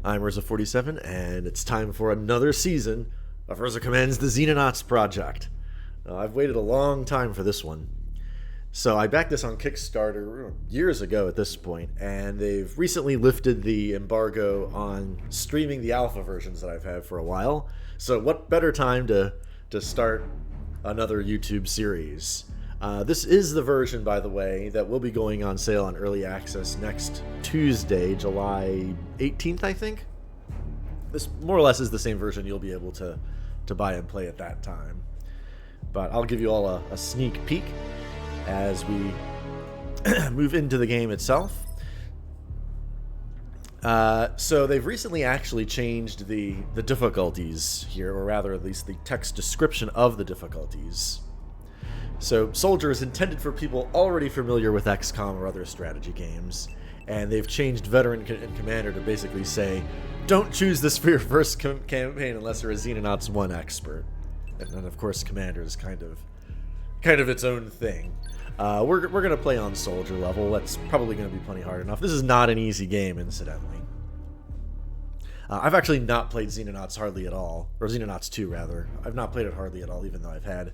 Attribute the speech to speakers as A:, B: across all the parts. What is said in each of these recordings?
A: I'm Urza47, and it's time for another season of Urza Commands the Xenonauts project. I've waited a long time for this one. So I backed this on Kickstarter years ago at this point, and they've recently lifted the embargo on streaming the alpha versions that I've had for a while. So what better time to start another YouTube series? This is the version, by the way, that will be going on sale on Early Access next Tuesday, July 18th, I think. This more or less is the same version you'll be able to buy and play at that time. But I'll give you all a sneak peek as we move into the game itself. So they've recently actually changed the difficulties here, or rather at least the text description of the difficulties. So Soldier is intended for people already familiar with XCOM or other strategy games, and they've changed Veteran and Commander to basically say, don't choose this for your first campaign unless you're a Xenonauts 1 expert. And then of course Commander is kind of its own thing. We're going to play on Soldier level. That's probably going to be plenty hard enough. This is not an easy game, incidentally. I've actually not played Xenonauts hardly at all, or Xenonauts 2 rather. I've not played it hardly at all, even though I've had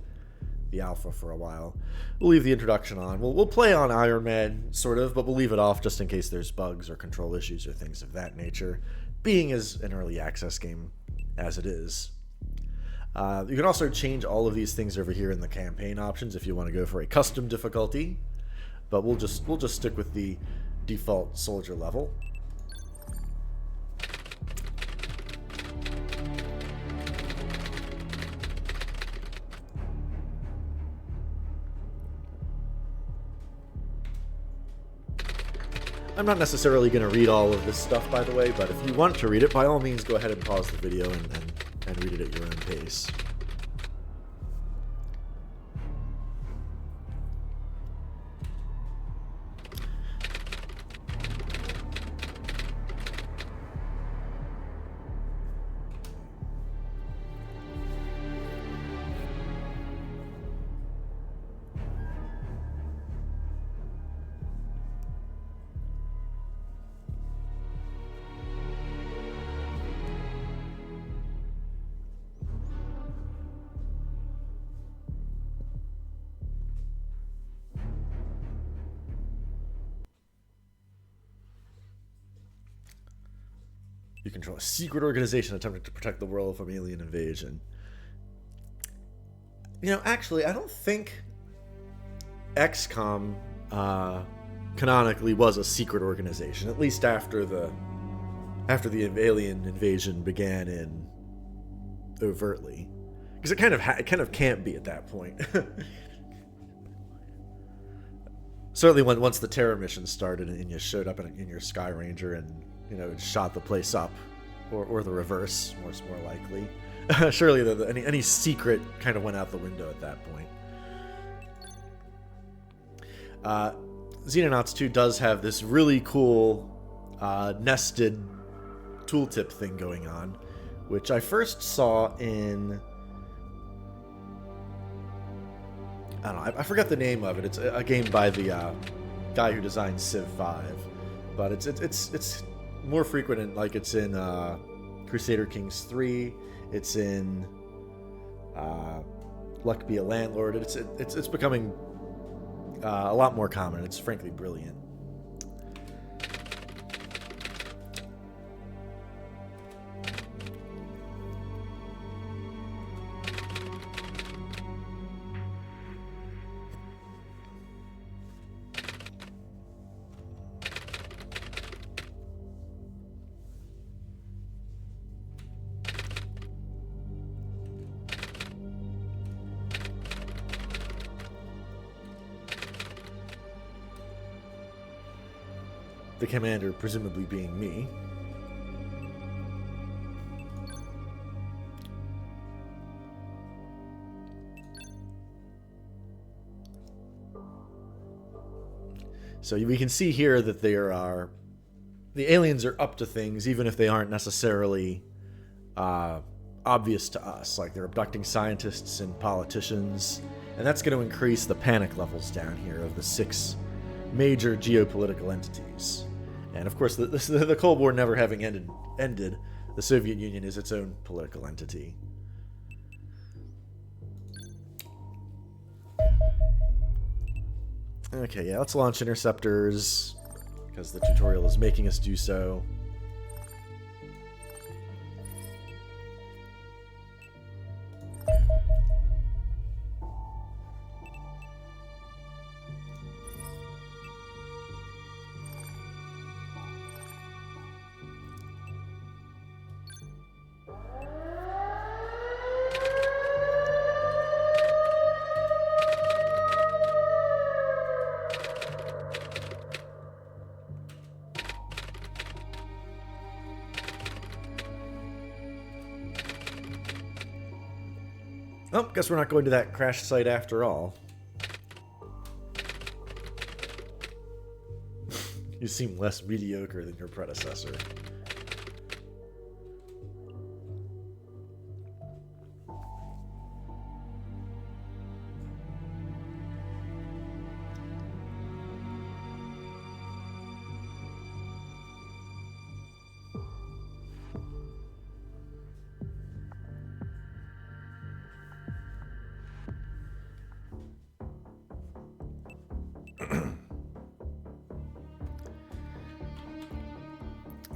A: the alpha for a while. We'll leave the introduction on. We'll play on Iron Man, sort of, but we'll leave it off just in case there's bugs or control issues or things of that nature, being as an early access game as it is. You can also change all of these things over here in the campaign options if you want to go for a custom difficulty, but we'll just stick with the default Soldier level. I'm not necessarily going to read all of this stuff, by the way, but if you want to read it, by all means, go ahead and pause the video and read it at your own pace. You control a secret organization attempting to protect the world from alien invasion. You know, actually, I don't think XCOM canonically was a secret organization, at least after the alien invasion began in overtly, because it kind of can't be at that point. Certainly, once the terror mission started and you showed up in your Sky Ranger and it shot the place up, or the reverse, more likely. Surely any secret kind of went out the window at that point. Xenonauts 2 does have this really cool nested tooltip thing going on, which I first saw in... I don't know, I forgot the name of it. It's a game by the guy who designed Civ 5, but it's more frequent in, like, it's in Crusader Kings 3. It's in Luck Be a Landlord. It's becoming a lot more common. It's frankly brilliant. The commander presumably being me. So we can see here that the aliens are up to things, even if they aren't necessarily obvious to us. Like, they're abducting scientists and politicians, and that's going to increase the panic levels down here of the 6 major geopolitical entities. And of course, the Cold War never having ended, the Soviet Union is its own political entity. Okay, yeah, let's launch interceptors, because the tutorial is making us do so. Oh, guess we're not going to that crash site after all. You seem less mediocre than your predecessor.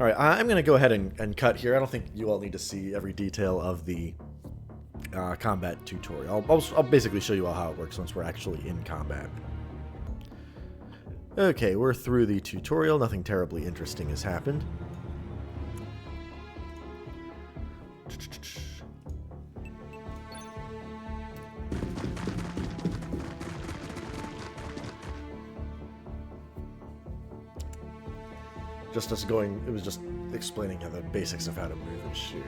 A: Alright, I'm going to go ahead and cut here. I don't think you all need to see every detail of the combat tutorial. I'll basically show you all how it works once we're actually in combat. Okay, we're through the tutorial. Nothing terribly interesting has happened. Just us going, it was just explaining the basics of how to move and shoot.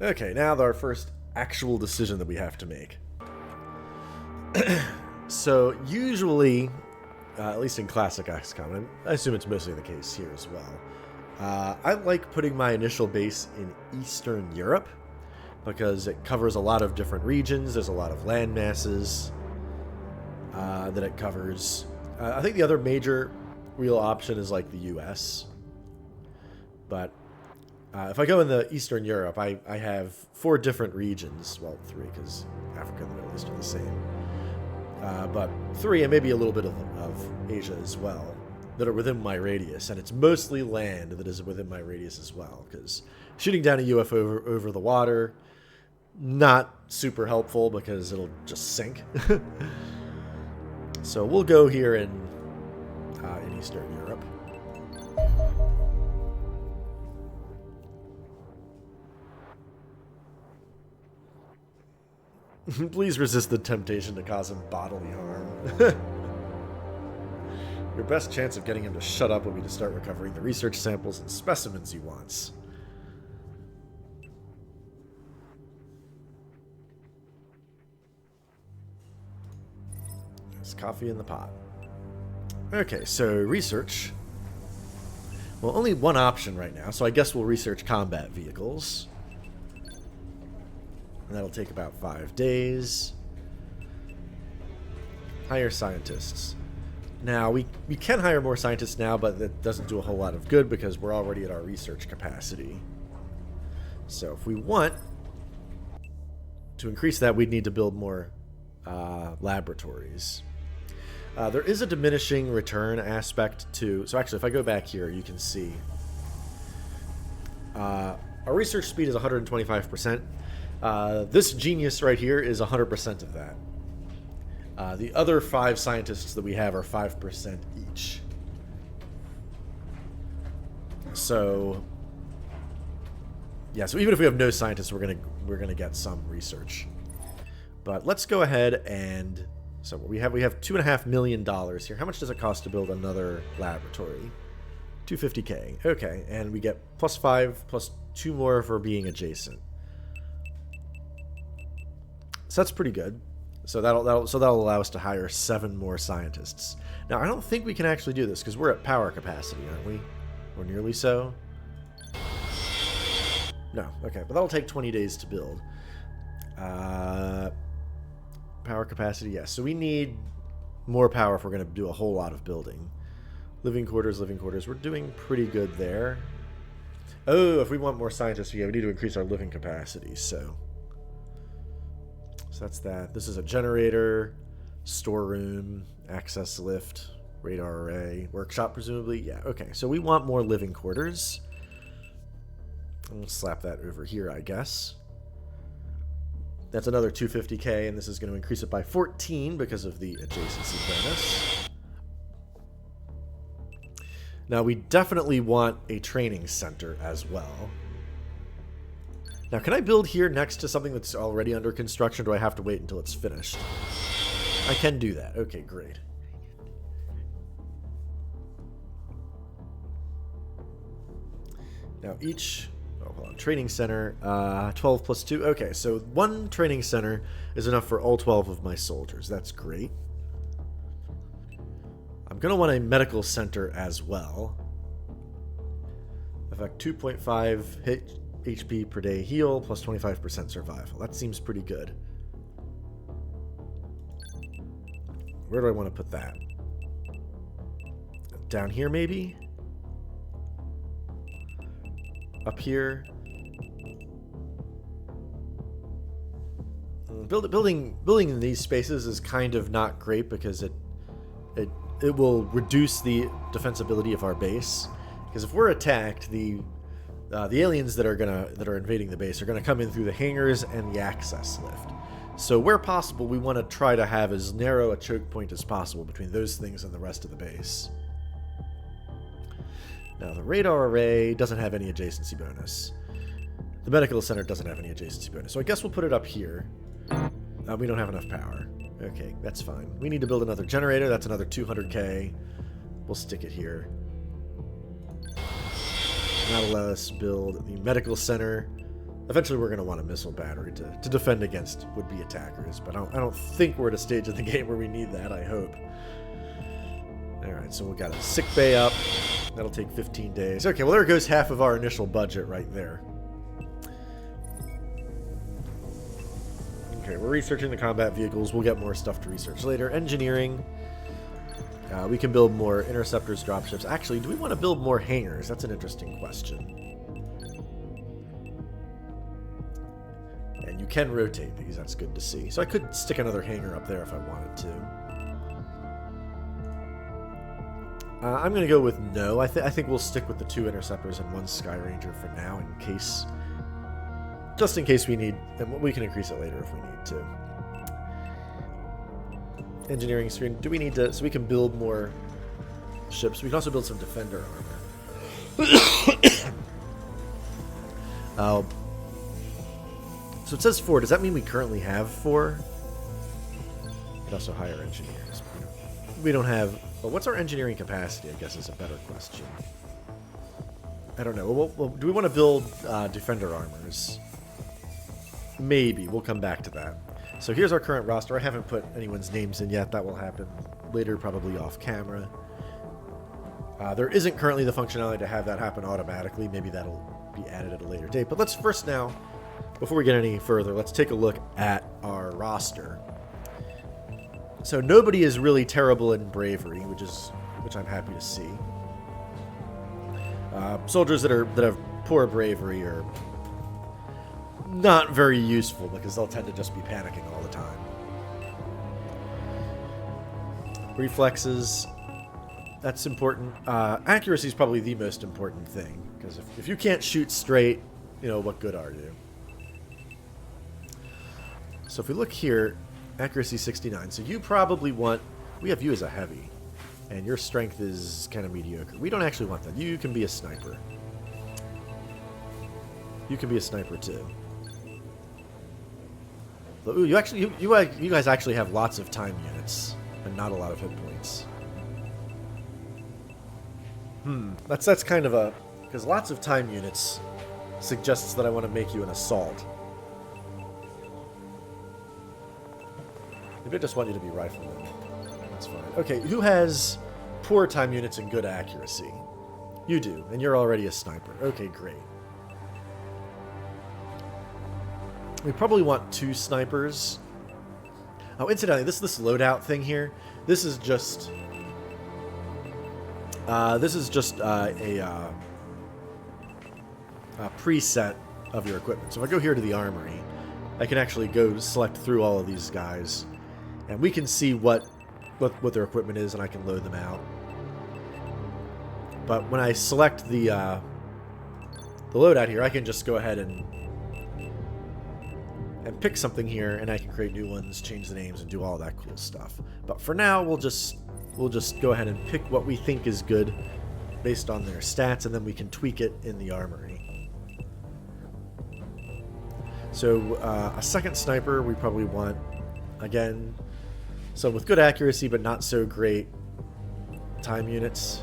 A: Okay, now our first actual decision that we have to make. So, usually, at least in classic XCOM, and I assume it's mostly the case here as well, I like putting my initial base in Eastern Europe, because it covers a lot of different regions, there's a lot of land masses that it covers. I think the other major real option is like the US, but if I go in the Eastern Europe, I have 4 different regions. Well, 3, because Africa and the Middle East are the same. But 3, and maybe a little bit of Asia as well, that are within my radius. And it's mostly land that is within my radius as well, because shooting down a UFO over the water, not super helpful, because it'll just sink. So we'll go here in Eastern Europe. Please resist the temptation to cause him bodily harm. Your best chance of getting him to shut up will be to start recovering the research samples and specimens he wants. There's coffee in the pot. Okay, so research. Well, only one option right now, so I guess we'll research combat vehicles. And that'll take about 5 days. Hire scientists. Now, we can hire more scientists now, but that doesn't do a whole lot of good because we're already at our research capacity. So if we want to increase that, we'd need to build more laboratories. There is a diminishing return aspect to... So actually, if I go back here, you can see... our research speed is 125%. This genius right here is 100% of that. The other 5 scientists that we have are 5% each. So, yeah. So even if we have no scientists, we're gonna get some research. But let's go ahead and so we have $2.5 million here. How much does it cost to build another laboratory? $250K. Okay, and we get +5 plus 2 more for being adjacent. So that's pretty good. So that'll allow us to hire 7 more scientists. Now, I don't think we can actually do this because we're at power capacity, aren't we? Or nearly so. No, okay, but that'll take 20 days to build. Power capacity, yes. So we need more power if we're going to do a whole lot of building. Living quarters. We're doing pretty good there. Oh, if we want more scientists, we need to increase our living capacity, so that's that. This is a generator, storeroom, access lift, radar array, workshop presumably. Yeah, okay. So we want more living quarters. I'll slap that over here, I guess. That's another $250K, and this is going to increase it by 14 because of the adjacency bonus. Now, we definitely want a training center as well. Now, can I build here next to something that's already under construction, or do I have to wait until it's finished? I can do that. Okay, great. Now, each... Oh, hold on. Training center, 12 plus 2. Okay, so 1 training center is enough for all 12 of my soldiers. That's great. I'm going to want a medical center as well. Effect 2.5 hit HP per day heal plus 25% survival. That seems pretty good. Where do I want to put that? Down here, maybe? Up here? Building in these spaces is kind of not great because it will reduce the defensibility of our base. Because if we're attacked, the aliens that are invading the base are gonna come in through the hangars and the access lift. So where possible, we want to try to have as narrow a choke point as possible between those things and the rest of the base. Now the radar array doesn't have any adjacency bonus. The medical center doesn't have any adjacency bonus. So I guess we'll put it up here. We don't have enough power. Okay, that's fine. We need to build another generator. That's another 200K. We'll stick it here. That'll let us build the medical center. Eventually, we're going to want a missile battery to defend against would-be attackers, but I don't think we're at a stage of the game where we need that, I hope. Alright, so we got a sick bay up. That'll take 15 days. Okay, well there goes half of our initial budget right there. Okay, we're researching the combat vehicles. We'll get more stuff to research later. Engineering. We can build more interceptors, dropships. Actually, do we want to build more hangars? That's an interesting question. And you can rotate these. That's good to see. So I could stick another hangar up there if I wanted to. I'm going to go with no. I think we'll stick with the 2 interceptors and 1 Sky Ranger for now, in case, just in case we need, and we can increase it later if we need to. Engineering screen. Do we need to, so we can build more ships. We can also build some defender armor. So it says 4. Does that mean we currently have 4? We could also hire engineers. We don't have... Well, what's our engineering capacity, I guess, is a better question. I don't know. Well, do we want to build defender armors? Maybe. We'll come back to that. So here's our current roster. I haven't put anyone's names in yet. That will happen later, probably off camera. There isn't currently the functionality to have that happen automatically. Maybe that'll be added at a later date. But let's first now, before we get any further, let's take a look at our roster. So nobody is really terrible in bravery, which I'm happy to see. Soldiers that have poor bravery are not very useful because they'll tend to just be panicking all the time. Reflexes, that's important. Accuracy is probably the most important thing because if you can't shoot straight, you know, what good are you? So if we look here, accuracy 69. So you probably want, we have you as a heavy, and your strength is kind of mediocre. We don't actually want that. You can be a sniper. You can be a sniper too. Ooh, you guys actually have lots of time units and not a lot of hit points. That's kind of a, because lots of time units suggests that I want to make you an assault. Maybe I just want you to be rifleman. That's fine. Okay, who has poor time units and good accuracy? You do, and you're already a sniper. Okay, great. We probably want 2 snipers. Oh, incidentally, this loadout thing here, this is just a preset of your equipment. So if I go here to the armory, I can actually go select through all of these guys, and we can see what their equipment is, and I can load them out. But when I select the loadout here, I can just go ahead and pick something here, and I can create new ones, change the names, and do all that cool stuff. But for now, we'll just go ahead and pick what we think is good based on their stats, and then we can tweak it in the armory. So a second sniper we probably want, again, someone with good accuracy but not so great time units.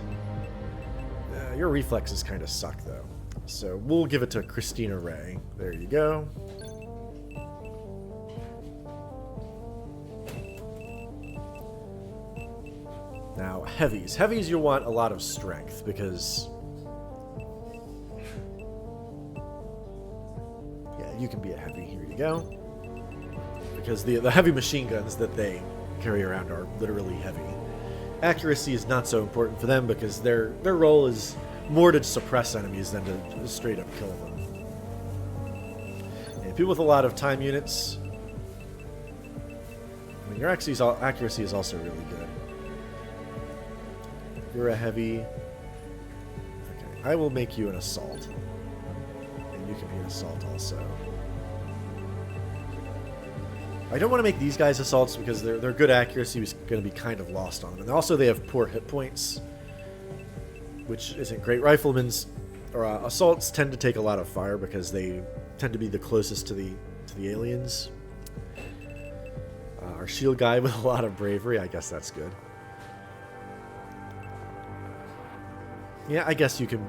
A: Your reflexes kind of suck though, so we'll give it to Christina Ray. There you go. Now, heavies. Heavies, you want a lot of strength, because... yeah, you can be a heavy. Here you go. Because the heavy machine guns that they carry around are literally heavy. Accuracy is not so important for them, because their role is more to suppress enemies than to straight up kill them. And people with a lot of time units... I mean, your accuracy is also really good. You're a heavy. Okay, I will make you an assault. And you can be an assault also. I don't want to make these guys assaults because their good accuracy is going to be kind of lost on them. And also they have poor hit points, which isn't great. Riflemen's or assaults tend to take a lot of fire because they tend to be the closest to the aliens. Our shield guy with a lot of bravery, I guess that's good. Yeah, I guess you can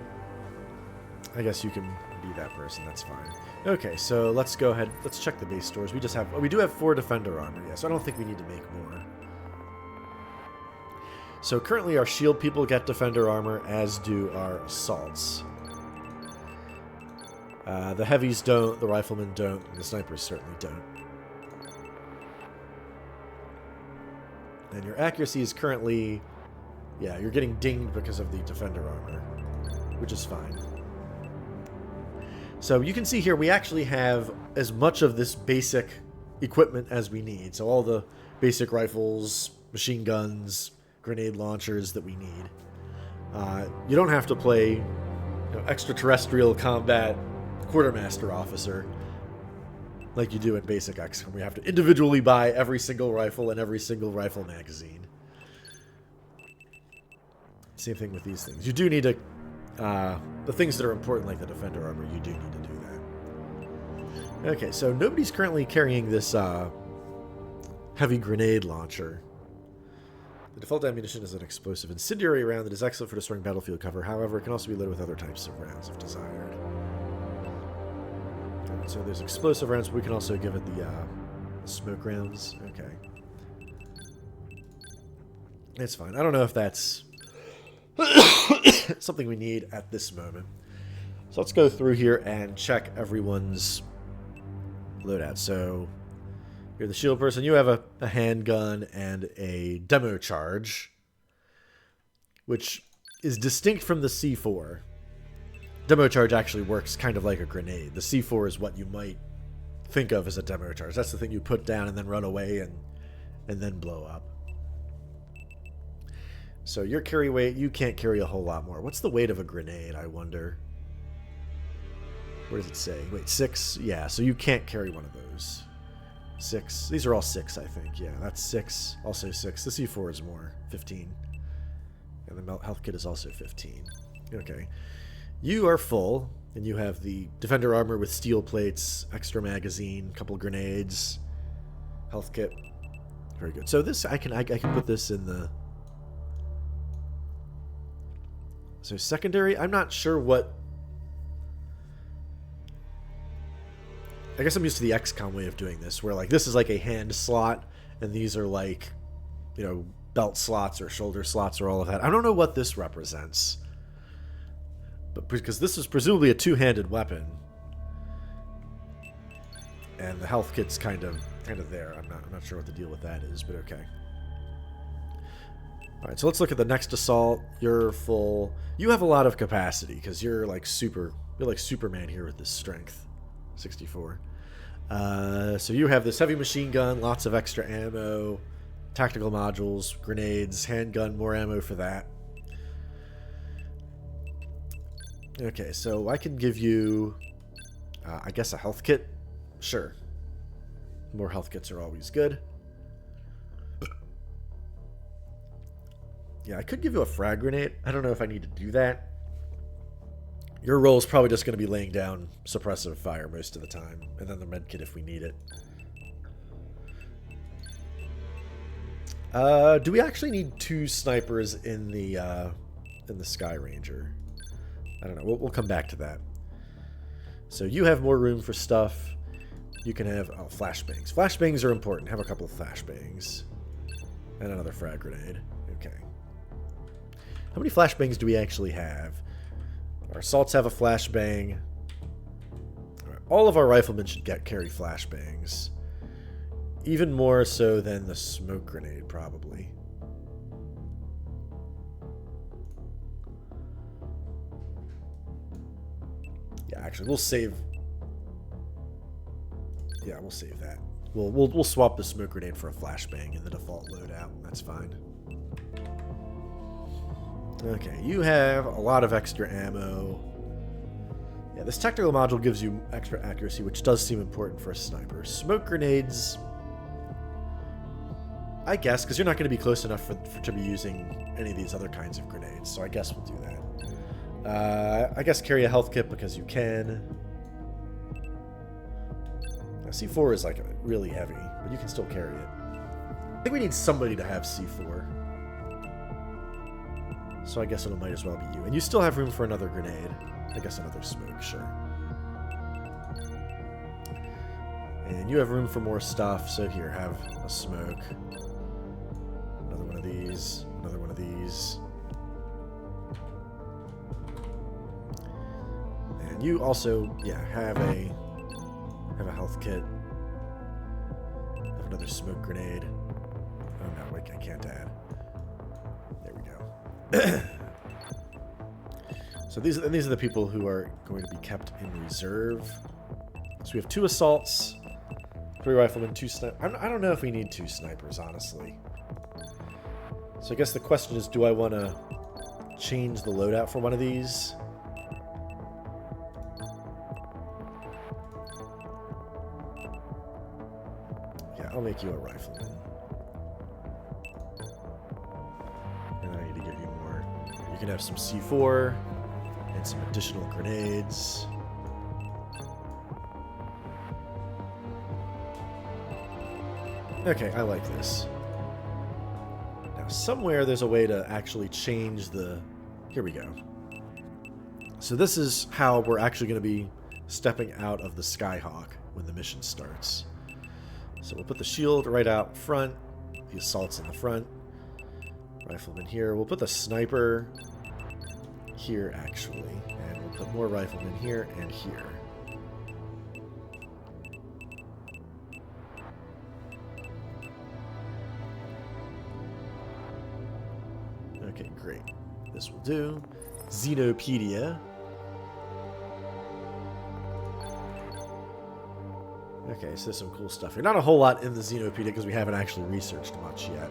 A: be that person. That's fine. Okay, so let's go ahead. Let's check the base stores. We do have 4 defender armor. Yeah, so I don't think we need to make more. So currently our shield people get defender armor, as do our assaults. The heavies don't, the riflemen don't, and the snipers certainly don't. And your accuracy is currently... yeah, you're getting dinged because of the defender armor, which is fine. So you can see here we actually have as much of this basic equipment as we need. So all the basic rifles, machine guns, grenade launchers that we need. You don't have to play extraterrestrial combat quartermaster officer like you do in basic XCOM. We have to individually buy every single rifle and every single rifle magazine. Same thing with these things. You do need to... the things that are important, like the defender armor, you do need to do that. Okay, so nobody's currently carrying this heavy grenade launcher. The default ammunition is an explosive incendiary round that is excellent for destroying battlefield cover. However, it can also be loaded with other types of rounds if desired. Right, so there's explosive rounds, but we can also give it the smoke rounds. Okay. It's fine. I don't know if that's... something we need at this moment. So let's go through here and check everyone's loadout. So You're the shield person. You have a handgun and a demo charge, which is distinct from the C4. Demo charge actually works kind of like a grenade. The C4 is what you might think of as a demo charge. That's the thing you put down and then run away and then blow up. So your carry weight, you can't carry a whole lot more. What's the weight of a grenade, I wonder? Where does it say? Wait, 6? Yeah, so you can't carry one of those. 6. These are all 6, I think. Yeah, that's 6. Also 6. The C4 is more. 15. And the health kit is also 15. Okay. You are full, and you have the defender armor with steel plates, extra magazine, couple grenades, health kit. Very good. So this, I can put this in the... So secondary, I'm not sure what... I guess I'm used to the XCOM way of doing this, where like this is like a hand slot, and these are like, you know, belt slots or shoulder slots or all of that. I don't know what this represents, but because this is presumably a two-handed weapon, and the health kit's kind of there. I'm not sure what the deal with that is, but okay. All right, so let's look at the next assault. You're full. You have a lot of capacity because you're like Superman here with this strength. 64. So you have this heavy machine gun, lots of extra ammo, tactical modules, grenades, handgun, more ammo for that. Okay, so I can give you, I guess, a health kit. Sure. More health kits are always good. Yeah, I could give you a frag grenade. I don't know if I need to do that. Your role is probably just going to be laying down suppressive fire most of the time, and then the med kit if we need it. Do we actually need 2 snipers in the Sky Ranger? I don't know. We'll come back to that. So you have more room for stuff. You can have flashbangs. Flashbangs are important. Have a couple of flashbangs and another frag grenade. Okay. How many flashbangs do we actually have? Our assaults have a flashbang. All of our riflemen should carry flashbangs. Even more so than the smoke grenade, probably. Yeah, actually, we'll save... Yeah, we'll save that. We'll swap the smoke grenade for a flashbang in the default loadout. That's fine. Okay, you have a lot of extra ammo. Yeah, this tactical module gives you extra accuracy, which does seem important for a sniper. Smoke grenades, I guess, because you're not going to be close enough to be using any of these other kinds of grenades, so I guess we'll do that. I guess carry a health kit because you can. Now, C4 is like really heavy, but you can still carry it. I think we need somebody to have C4. So I guess it might as well be you. And you still have room for another grenade. I guess another smoke, sure. And you have room for more stuff, so here, have a smoke. Another one of these. Another one of these. And you also, yeah, have a health kit. Have another smoke grenade. Oh no, wait, I can't add. There we go. So these are the people who are going to be kept in reserve. So we have 2 assaults, 3 riflemen, 2 snipers. I don't know if we need 2 snipers, honestly. So I guess the question is, do I want to change the loadout for one of these? Yeah, I'll make you a rifleman. And I need to give you more. You can have some C4 and some additional grenades. Okay, I like this. Now, somewhere there's a way to actually change the... Here we go. So this is how we're actually going to be stepping out of the Skyhawk when the mission starts. So we'll put the shield right out front, the assault's in the front, rifleman here. We'll put the sniper here, actually, and we'll put more riflemen here and here. do. Xenopedia. Okay, so there's some cool stuff here. Not a whole lot in the Xenopedia because we haven't actually researched much yet.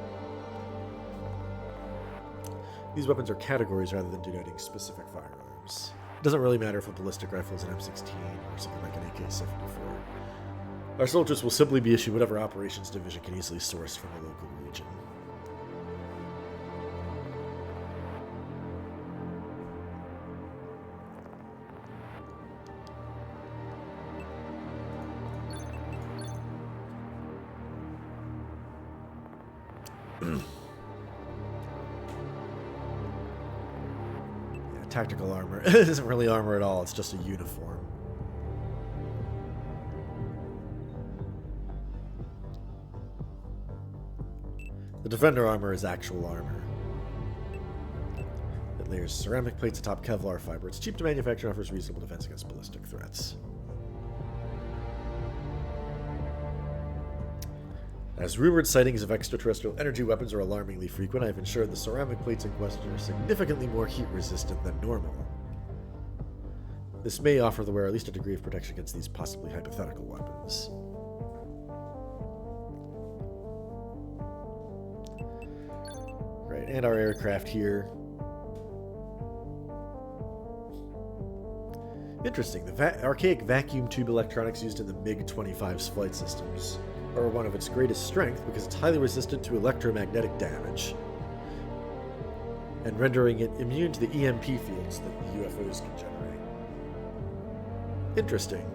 A: These weapons are categories rather than denoting specific firearms. It doesn't really matter if a ballistic rifle is an M16 or something like an AK-74. Our soldiers will simply be issued whatever operations division can easily source from the local region. Tactical armor. It isn't really armor at all, it's just a uniform. The defender armor is actual armor. It layers ceramic plates atop Kevlar fiber. It's cheap to manufacture and offers reasonable defense against ballistic threats. As rumored sightings of extraterrestrial energy weapons are alarmingly frequent, I have ensured the ceramic plates in question are significantly more heat-resistant than normal. This may offer the wearer at least a degree of protection against these possibly hypothetical weapons. Right, and our aircraft here. Interesting. The archaic vacuum tube electronics used in the MiG-25's flight systems are one of its greatest strength because it's highly resistant to electromagnetic damage and rendering it immune to the EMP fields that the UFOs can generate. Interesting.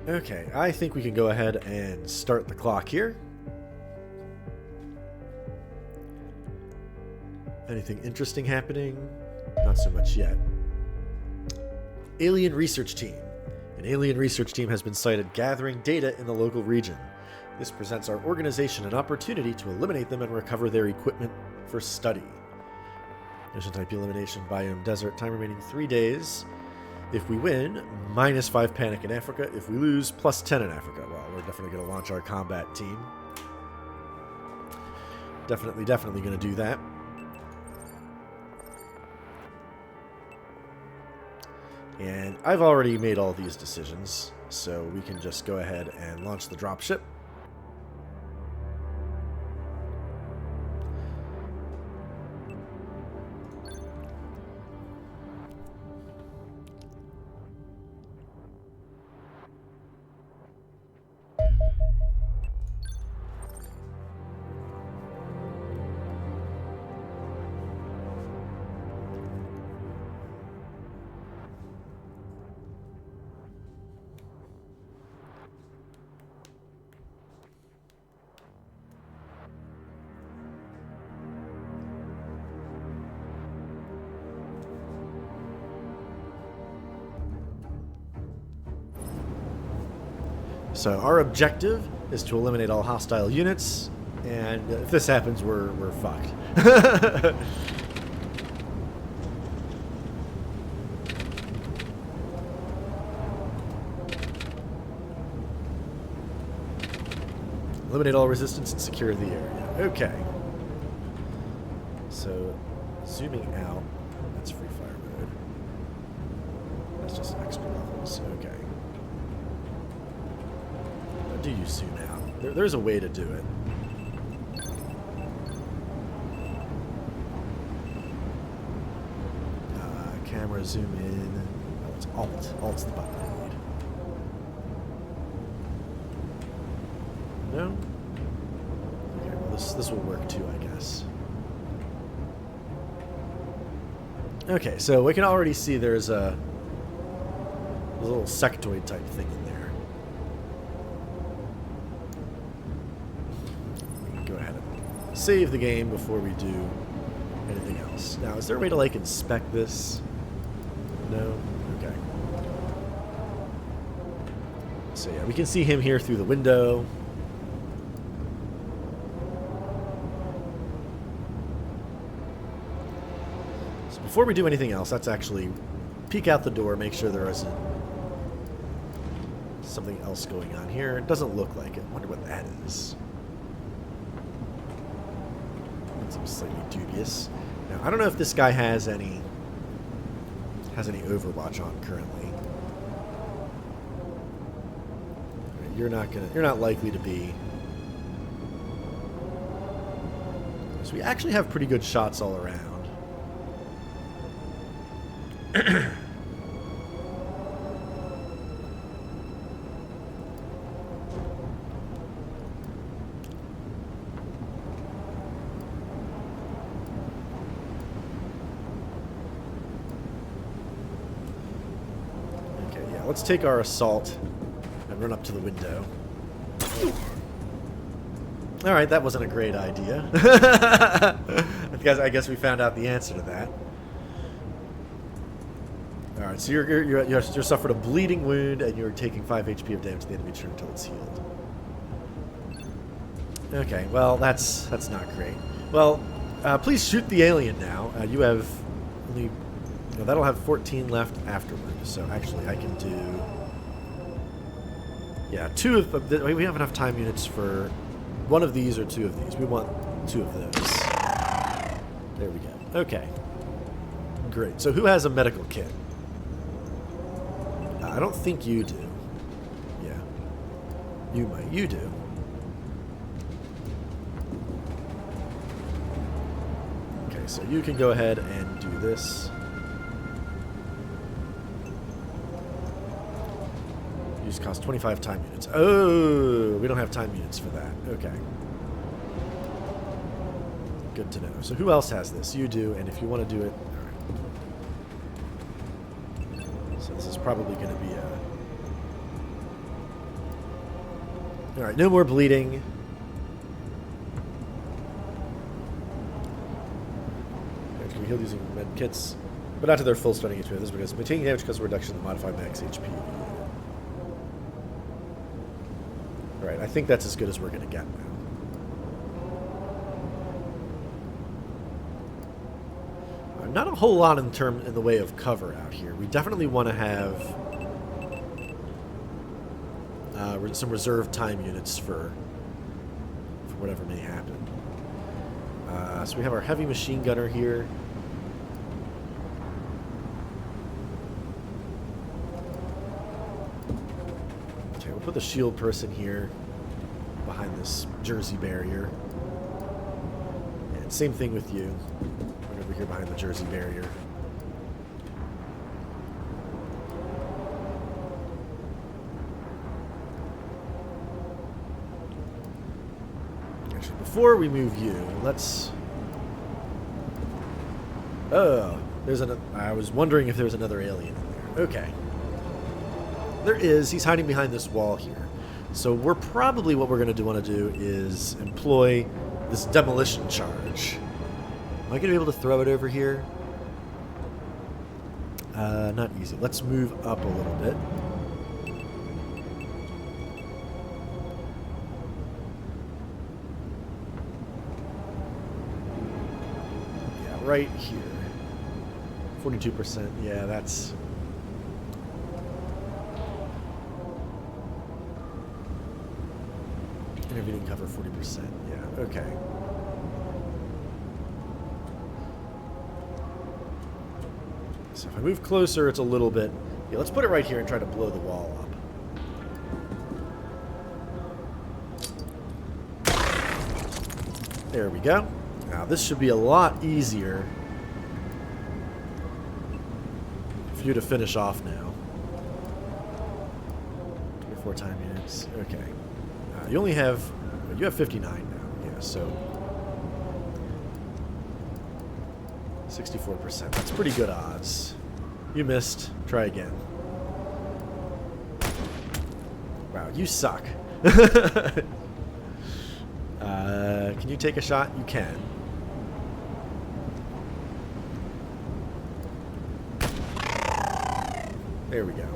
A: Okay, I think we can go ahead and start the clock here. Anything interesting happening? Not so much yet. Alien research team. An alien research team has been sighted gathering data in the local region. This presents our organization an opportunity to eliminate them and recover their equipment for study. Mission type elimination, biome desert, time remaining 3 days. If we win, -5 panic in Africa. If we lose, +10 in Africa. Well, we're definitely going to launch our combat team. Definitely going to do that. And I've already made all these decisions, so we can just go ahead and launch the dropship. So our objective is to eliminate all hostile units, and if this happens, we're fucked. Eliminate all resistance and secure the area. Okay. So, zooming out, that's free fire mode. That's just extra levels, okay. Do you zoom out? There's a way to do it. Camera zoom in. Oh, it's Alt. Alt's the button I need. No? Okay, well this will work too, I guess. Okay, so we can already see there's a little sectoid type thing in there. Save the game before we do anything else. Now, is there a way to, like, inspect this? No? Okay. So, yeah, we can see him here through the window. So before we do anything else, let's actually peek out the door, make sure there isn't something else going on here. It doesn't look like it. I wonder what that is. That seems slightly dubious. Now, I don't know if this guy has any Overwatch on currently. You're not likely to be. So we actually have pretty good shots all around. Let's take our assault and run up to the window. Alright, that wasn't a great idea. I guess we found out the answer to that. Alright, so you suffered a bleeding wound and you're taking 5 HP of damage to the enemy turn until it's healed. Okay, well, that's not great. Well, please shoot the alien now. You have only... No, that'll have 14 left afterward, so actually I can do... Yeah, 2 of... We have enough time units for 1 of these or 2 of these. We want 2 of those. There we go. Okay. Great. So who has a medical kit? I don't think you do. Yeah. You might. You do. Okay, so you can go ahead and do this. Cost 25 time units. Oh, we don't have time units for that. Okay. Good to know. So who else has this? You do, and if you want to do it... Alright. So this is probably going to be a... Alright, no more bleeding. Can be healed using med kits, but not to their full starting HP. This is because maintaining damage because of reduction in the modified max HP. Right, I think that's as good as we're going to get now. Not a whole lot in the way of cover out here. We definitely want to have some reserve time units for whatever may happen. So we have our heavy machine gunner here. Put the shield person here behind this Jersey barrier. And same thing with you. Right over here behind the Jersey barrier. Actually, before we move you, let's... Oh, I was wondering if there was another alien in there. Okay. There is. He's hiding behind this wall here. So what we're going to want to do is employ this demolition charge. Am I going to be able to throw it over here? Not easy. Let's move up a little bit. Yeah, right here. 42%. Yeah, that's... Intervening cover 40%. Yeah, okay. So if I move closer, it's a little bit... Yeah, let's put it right here and try to blow the wall up. There we go. Now, this should be a lot easier for you to finish off now. 24 time units. Okay. You only have... You have 59 now. Yeah, so... 64%. That's pretty good odds. You missed. Try again. Wow, you suck. Can you take a shot? You can. There we go.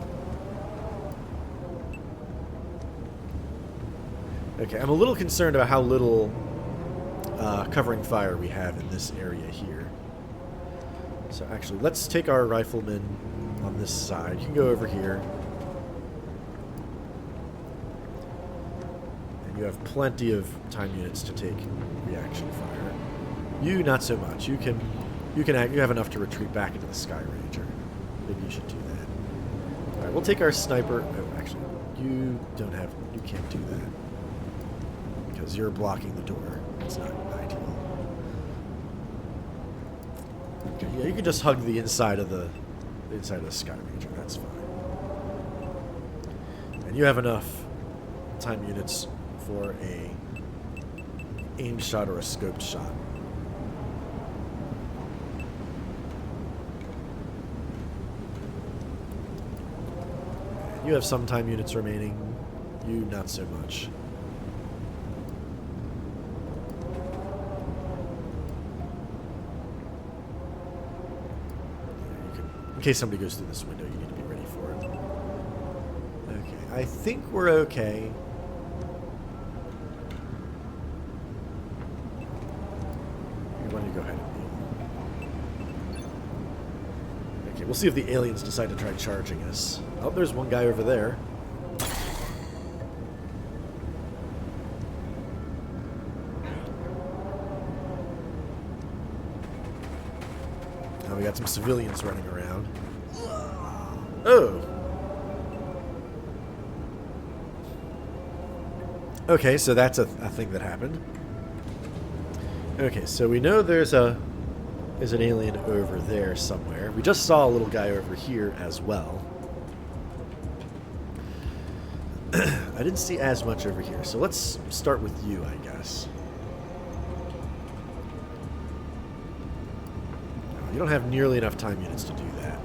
A: Okay, I'm a little concerned about how little covering fire we have in this area here. So actually, let's take our riflemen on this side. You can go over here. And you have plenty of time units to take reaction fire. You, not so much. You have enough to retreat back into the Sky Ranger. Maybe you should do that. Alright, we'll take our sniper. Oh, actually, you can't do that. Because you're blocking the door. It's not ideal. Okay, yeah, you can just hug the inside of the Sky Ranger. That's fine. And you have enough time units for a aimed shot or a scoped shot. You have some time units remaining. You, not so much. In case somebody goes through this window, you need to be ready for it. Okay, I think we're okay. Why don't you go ahead and heal? Okay, we'll see if the aliens decide to try charging us. Oh, there's one guy over there. Now we got some civilians running around. Oh! Okay, so that's a thing that happened. Okay, so we know there's an alien over there somewhere. We just saw a little guy over here as well. I didn't see as much over here, so let's start with you, I guess. No, you don't have nearly enough time units to do that.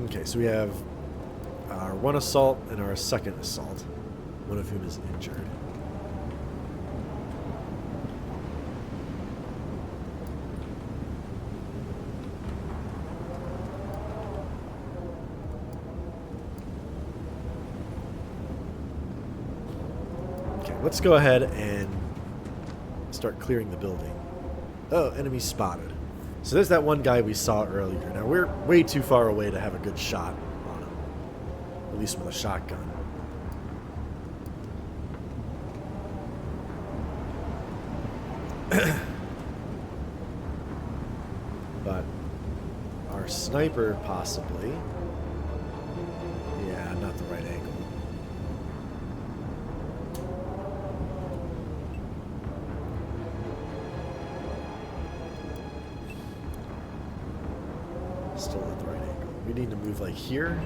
A: Okay, so we have our one assault and our second assault, one of whom is injured. Okay, let's go ahead and start clearing the building. Oh, enemy spotted. So there's that one guy we saw earlier. Now, we're way too far away to have a good shot on him. At least with a shotgun. But our sniper, possibly. Yeah, not the right angle. Still at the right angle. We need to move like here.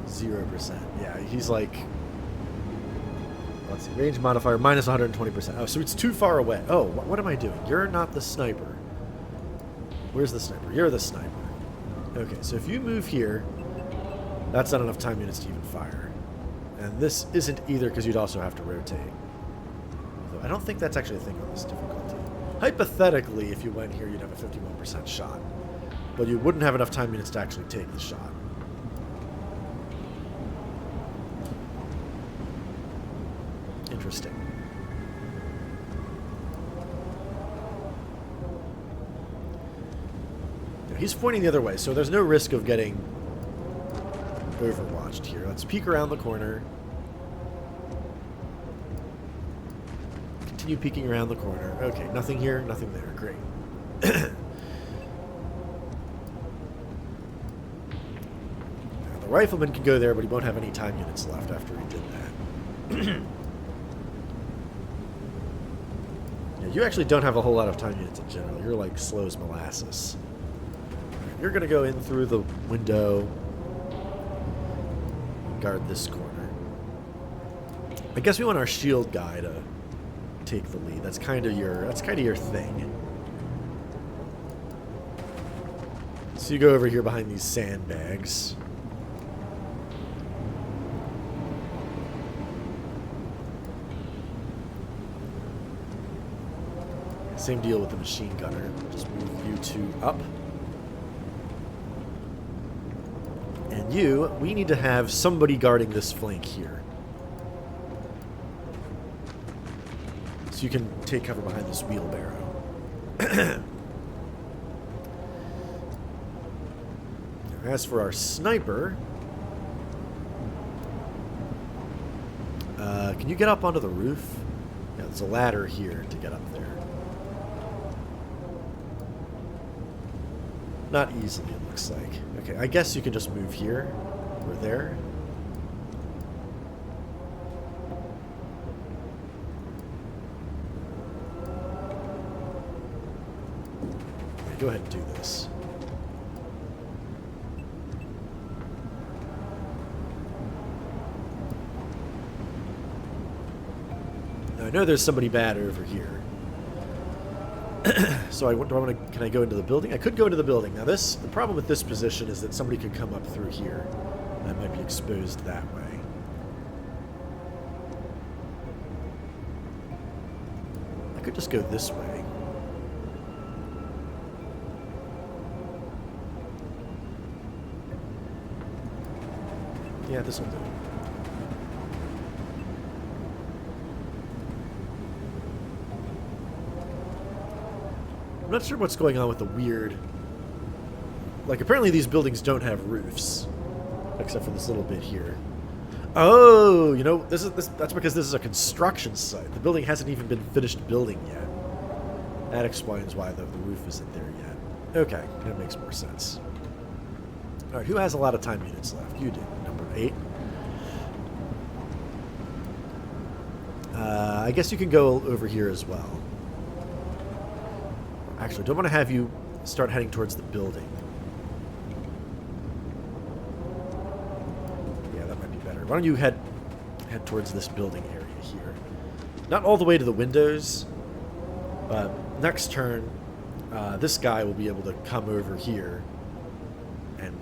A: %. Yeah, he's like, let's see, range modifier minus 120%. Oh, so it's too far away. Oh, what am I doing? You're not the sniper. Where's the sniper? You're the sniper. Okay, so if you move here, that's not enough time units to even fire. And this isn't either because you'd also have to rotate. I don't think that's actually a thing on this difficulty. Hypothetically, if you went here, you'd have a 51% shot. But you wouldn't have enough time units to actually take the shot. Interesting. Now, he's pointing the other way, so there's no risk of getting overwatched here. Let's peek around the corner. Continue peeking around the corner. Okay, nothing here, nothing there. Great. Now, the rifleman can go there, but he won't have any time units left after he did that. Yeah, you actually don't have a whole lot of time units in general. You're like slow as molasses. You're going to go in through the window. Guard this corner. I guess we want our shield guy to take the lead. That's kind of your thing. So you go over here behind these sandbags. Same deal with the machine gunner. Just move you two up. And you, we need to have somebody guarding this flank here. So you can take cover behind this wheelbarrow. As for our sniper, can you get up onto the roof? Yeah, there's a ladder here to get up there. Not easily, it looks like. Okay, I guess you can just move here or there. Okay, go ahead and do this. Now, I know there's somebody bad over here. So can I go into the building? I could go into the building. Now the problem with this position is that somebody could come up through here. I might be exposed that way. I could just go this way. Yeah, this will do. I'm not sure what's going on with the weird... Like, apparently these buildings don't have roofs. Except for this little bit here. Oh, you know, that's because this is a construction site. The building hasn't even been finished building yet. That explains why the roof isn't there yet. Okay, that makes more sense. Alright, who has a lot of time units left? You do. Number 8. I guess you can go over here as well. Actually, I don't want to have you start heading towards the building. Yeah, that might be better. Why don't you head towards this building area here? Not all the way to the windows, but next turn, this guy will be able to come over here and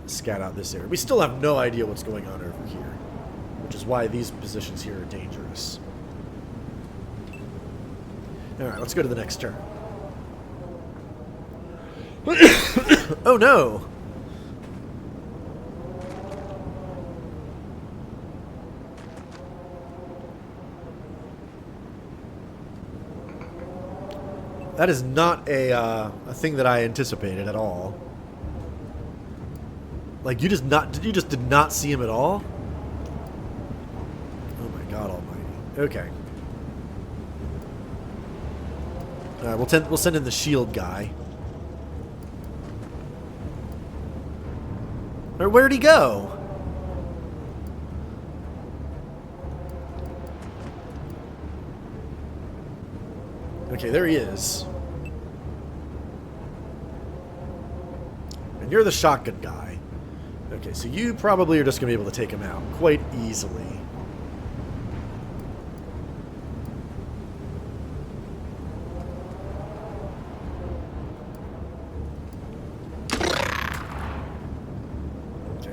A: scout out this area. We still have no idea what's going on over here, which is why these positions here are dangerous. Alright, let's go to the next turn. Oh no! That is not a thing that I anticipated at all. Like, you just did not see him at all? Oh my god almighty. Okay. Alright, we'll send in the shield guy. Or where'd he go? Okay, there he is. And you're the shotgun guy. Okay, so you probably are just going to be able to take him out quite easily.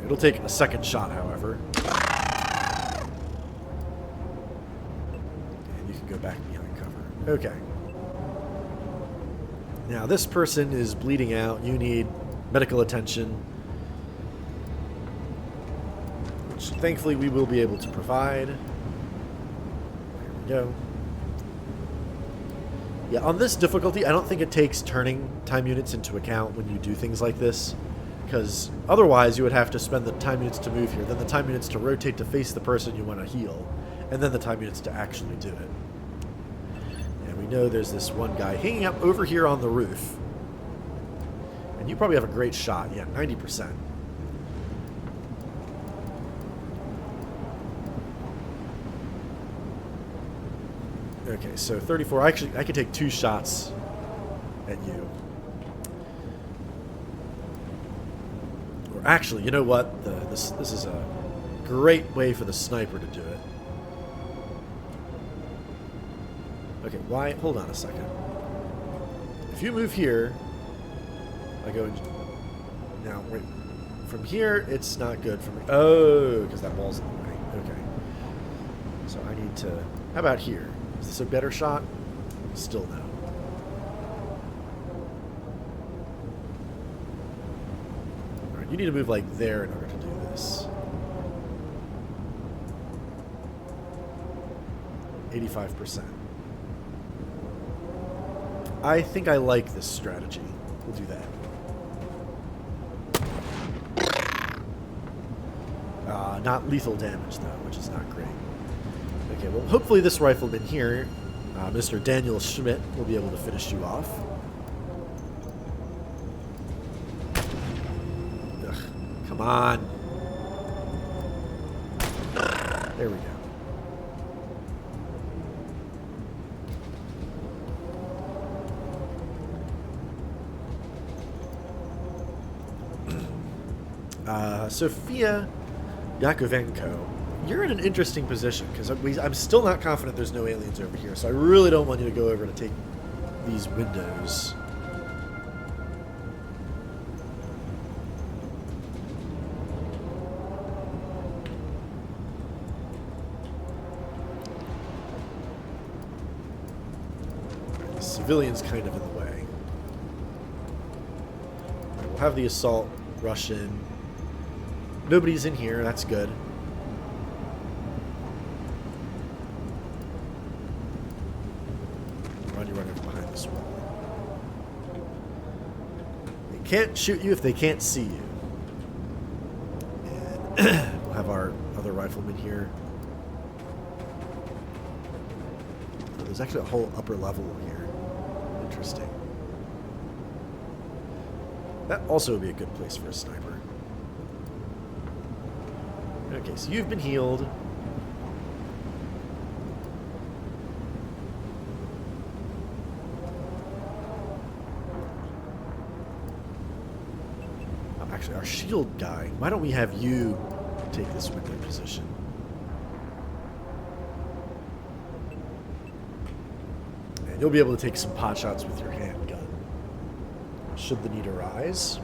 A: It'll take a second shot, however. And you can go back behind cover. Okay. Now, this person is bleeding out. You need medical attention. Which, thankfully, we will be able to provide. There we go. Yeah, on this difficulty, I don't think it takes turning time units into account when you do things like this. Because otherwise you would have to spend the time units to move here, then the time units to rotate to face the person you want to heal, and then the time units to actually do it. And we know there's this one guy hanging up over here on the roof. And you probably have a great shot. Yeah, 90%. Okay, so 34. Actually, I could take 2 shots at you. Actually, you know what? This is a great way for the sniper to do it. Okay, why? Hold on a second. If you move here, I go. Now, wait. From here, it's not good for me. Oh, because that wall's in the way. Okay. So I need to. How about here? Is this a better shot? Still no. You need to move like there in order to do this. 85%. I think I like this strategy. We'll do that. Not lethal damage, though, which is not great. Okay, well, hopefully this rifleman here, Mr. Daniel Schmidt, will be able to finish you off. Ugh, come on. There we go. Sophia Yakovenko, you're in an interesting position because I'm still not confident there's no aliens over here, so I really don't want you to go over to take these windows. The civilian's kind of in the way. We'll have the assault rush in. Nobody's in here, that's good. Run behind this wall. They can't shoot you if they can't see you. And we'll have our other rifleman here. So there's actually a whole upper level here. Interesting. That also would be a good place for a sniper. Okay, so you've been healed. Actually, our shield guy. Why don't we have you take this window position? And you'll be able to take some pot shots with your handgun, should the need arise.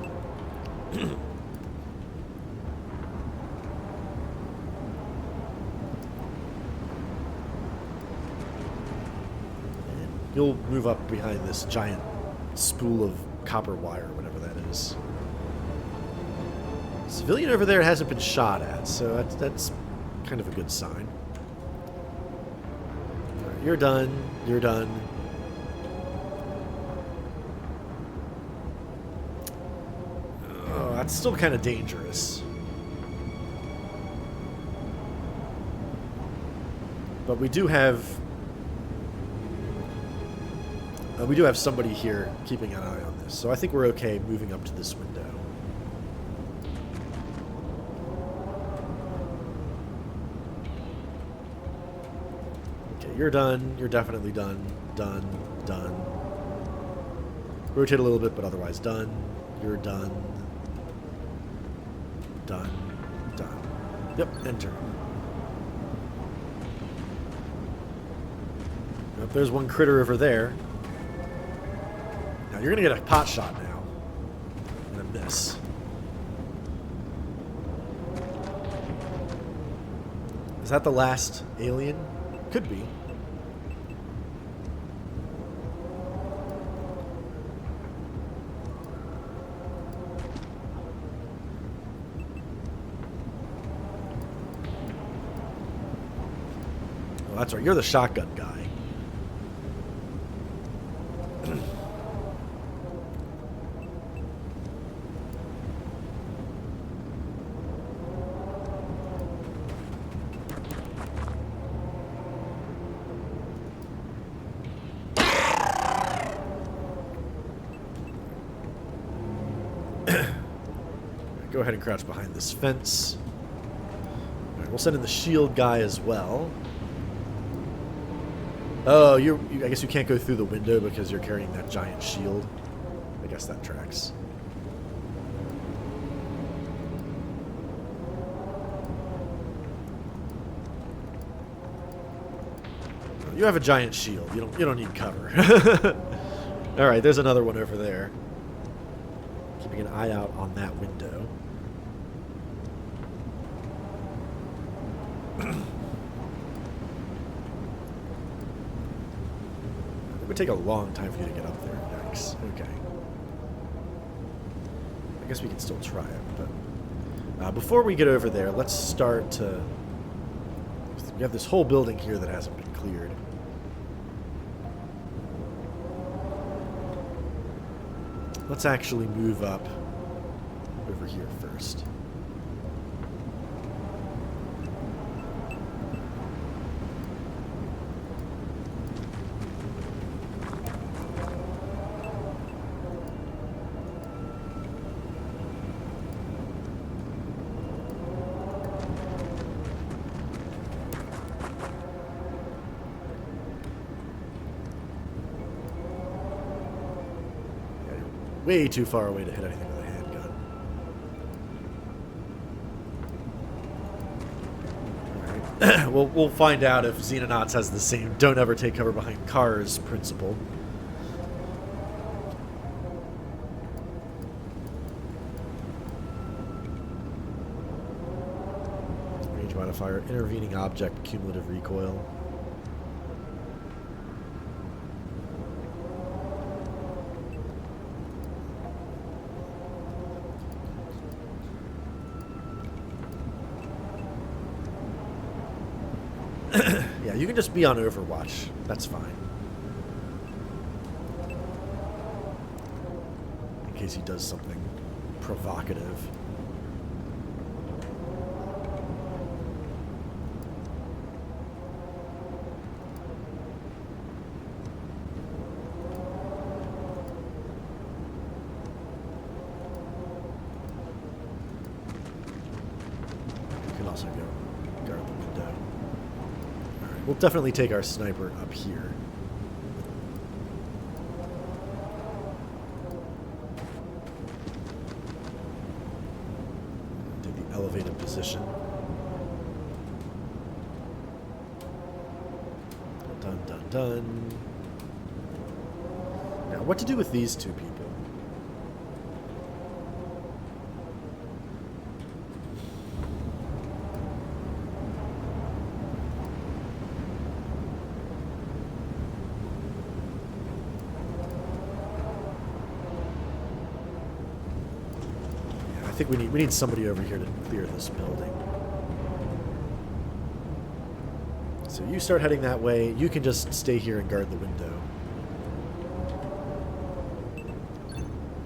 A: You'll move up behind this giant spool of copper wire, whatever that is. Civilian over there hasn't been shot at, so that's kind of a good sign. All right, you're done. You're done. Oh, that's still kind of dangerous. But we do have somebody here keeping an eye on this, so I think we're okay moving up to this window. Okay, you're done. You're definitely done. Done. Done. Rotate a little bit, but otherwise done. You're done. Done. Done. Yep, enter. Yep, there's one critter over there. Now, you're going to get a pot shot now. I'm going to miss. Is that the last alien? Could be. Well, that's right. You're the shotgun guy. Go ahead and crouch behind this fence. All right, we'll send in the shield guy as well. Oh, I guess you can't go through the window because you're carrying that giant shield. I guess that tracks. You have a giant shield. You don't need cover. All right, there's another one over there. Keeping an eye out on that window. It would take a long time for you to get up there. Yikes. Okay. I guess we can still try it, but before we get over there, let's start to... We have this whole building here that hasn't been cleared. Let's actually move up over here first. Way too far away to hit anything with a handgun. Alright. We'll find out if Xenonauts has the same don't ever take cover behind cars principle. Range modifier, intervening object, cumulative recoil. Yeah, you can just be on Overwatch. That's fine. In case he does something provocative. You can also go guard the window. We'll definitely take our sniper up here. Take the elevated position. Dun dun dun. Now, what to do with these two people? I think we need somebody over here to clear this building. So you start heading that way. You can just stay here and guard the window.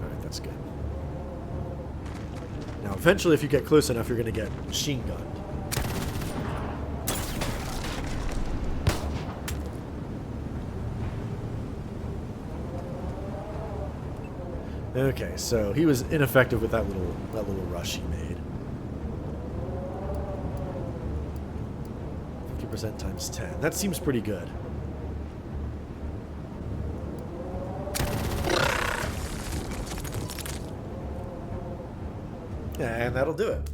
A: Alright, that's good. Now, eventually, if you get close enough, you're going to get machine gunned. Okay, so he was ineffective with that little rush he made. 50% times 10. That seems pretty good. And that'll do it.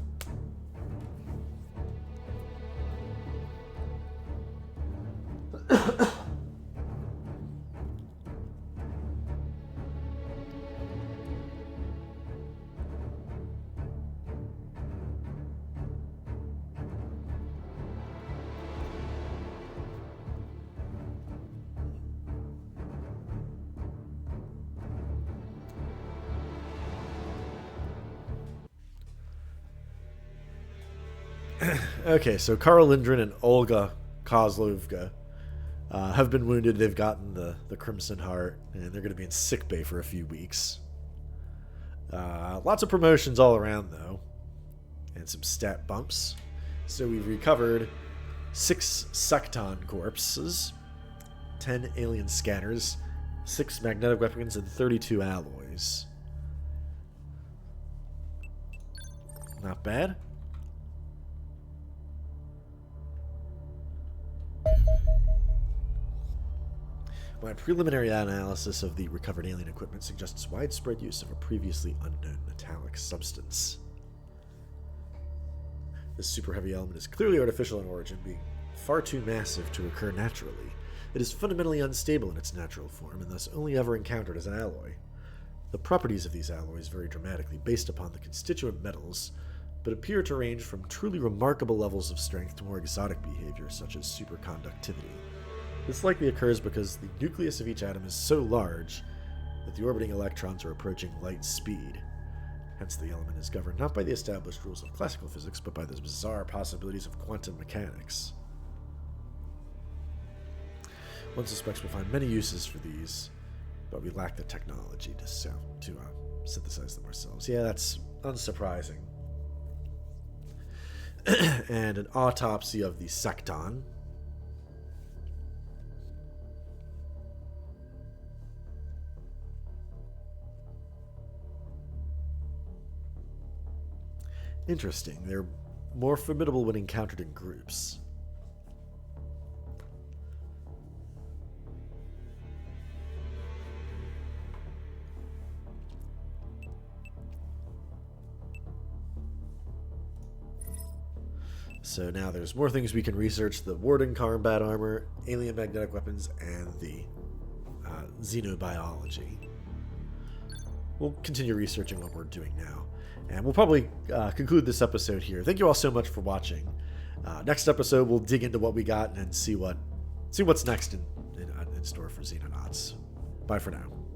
A: Okay, so Karl Lindgren and Olga Kozlovka have been wounded. They've gotten the Crimson Heart, and they're going to be in sickbay for a few weeks. Lots of promotions all around, though, and some stat bumps. So we've recovered 6 Secton corpses, 10 alien scanners, 6 magnetic weapons, and 32 alloys. Not bad. My preliminary analysis of the recovered alien equipment suggests widespread use of a previously unknown metallic substance. This super heavy element is clearly artificial in origin, being far too massive to occur naturally. It is fundamentally unstable in its natural form, and thus only ever encountered as an alloy. The properties of these alloys vary dramatically based upon the constituent metals, but appear to range from truly remarkable levels of strength to more exotic behavior, such as superconductivity. This likely occurs because the nucleus of each atom is so large that the orbiting electrons are approaching light speed. Hence, the element is governed not by the established rules of classical physics, but by the bizarre possibilities of quantum mechanics. One suspects we'll find many uses for these, but we lack the technology to synthesize them ourselves. Yeah, that's unsurprising. And an autopsy of the Secton. Interesting. They're more formidable when encountered in groups. So now there's more things we can research: the Warden combat armor, alien magnetic weapons, and the xenobiology. We'll continue researching what we're doing now. And we'll probably conclude this episode here. Thank you all so much for watching. Next episode, we'll dig into what we got and see what's next in store for Xenonauts. Bye for now.